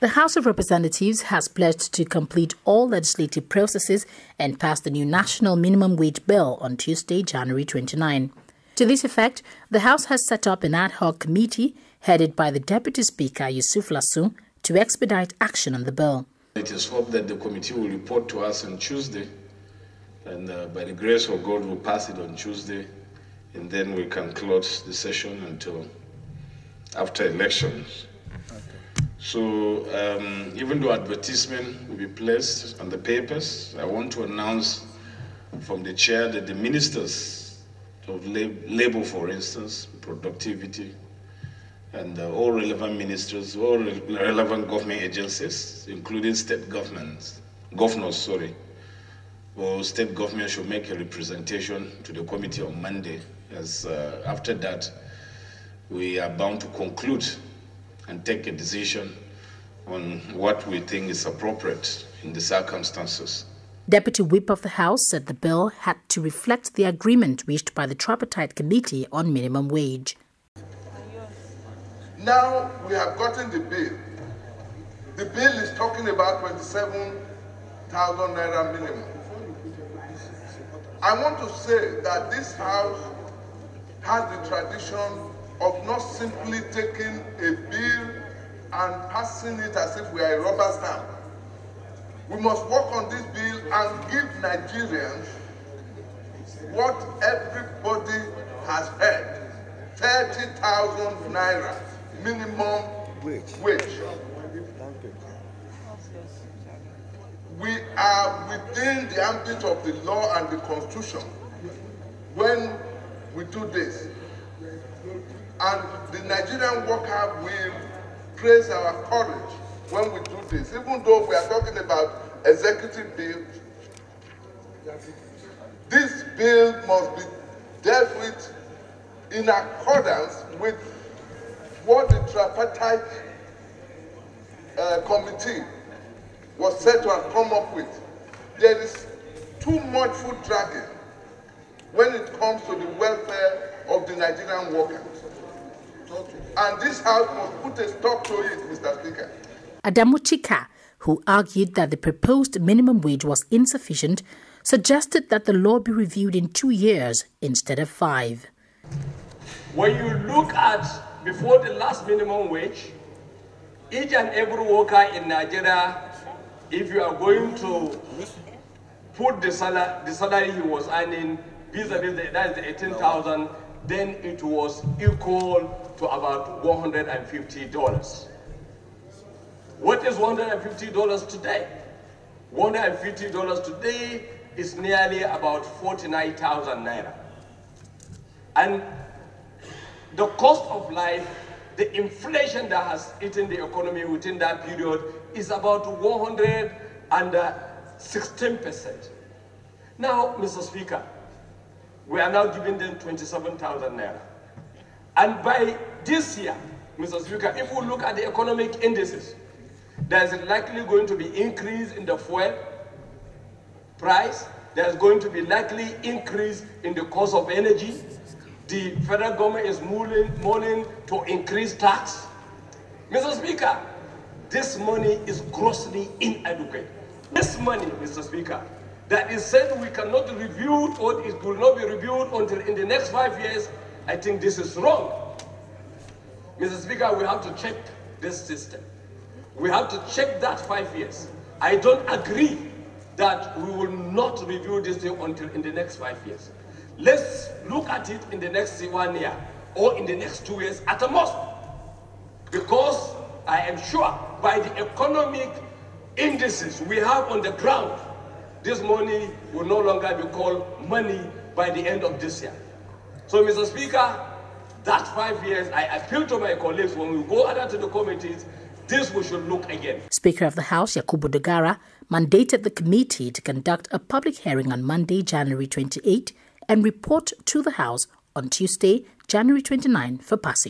The House of Representatives has pledged to complete all legislative processes and pass the new National Minimum Wage Bill on Tuesday, January 29. To this effect, the House has set up an ad hoc committee headed by the Deputy Speaker, Yusuf Lassu, to expedite action on the bill. It is hoped that the committee will report to us on Tuesday, and by the grace of God, we'll pass it on Tuesday, and then we can close the session until after elections. So even though advertisement will be placed on the papers, I want to announce from the chair that the ministers of labor, for instance, productivity, and all relevant ministers, all relevant government agencies, including state governors, or state government should make a representation to the committee on Monday, as after that we are bound to conclude and take a decision on what we think is appropriate in the circumstances. Deputy Whip of the House said the bill had to reflect the agreement reached by the Tripartite Committee on Minimum Wage. Now we have gotten the bill. The bill is talking about 27,000 naira minimum. I want to say that this House has the tradition of not simply taking a bill and passing it as if we are a rubber stamp. We must work on this bill and give Nigerians what everybody has heard: 30,000 naira minimum wage. We are within the ambit of the law and the Constitution when we do this. And the Nigerian worker will praise our courage when we do this. Even though we are talking about executive bill, this bill must be dealt with in accordance with what the Tripartite Committee was said to have come up with. There is too much foot dragging when it comes to the welfare of the Nigerian workers. And this House must put a stop to it, Mr. Speaker. Adamu Chika, who argued that the proposed minimum wage was insufficient, suggested that the law be reviewed in 2 years instead of 5. When you look at before the last minimum wage, each and every worker in Nigeria, if you are going to put the salary he was earning vis-a-vis that is the 18,000, then it was equal to about $150. What is $150 today? $150 today is nearly about 49,000 naira. And the cost of life, the inflation that has eaten the economy within that period is about 116%. Now, Mr. Speaker, we are now giving them 27,000 naira. And by this year, Mr. Speaker, if we look at the economic indices, there is likely going to be increase in the fuel price. There is going to be likely increase in the cost of energy. The federal government is moving to increase tax. Mr. Speaker, this money is grossly inadequate. This money, Mr. Speaker, that is said we cannot review or it will not be reviewed until in the next 5 years, I think this is wrong. Mr. Speaker, we have to check this system. We have to check that 5 years. I don't agree that we will not review this thing until in the next 5 years. Let's look at it in the next 1 year or in the next 2 years at the most. Because I am sure by the economic indices we have on the ground, this money will no longer be called money by the end of this year. So, Mr. Speaker, that 5 years, I appeal to my colleagues when we go out to the committees, this we should look again. Speaker of the House, Yakubu Dogara, mandated the committee to conduct a public hearing on Monday, January 28, and report to the House on Tuesday, January 29 for passing.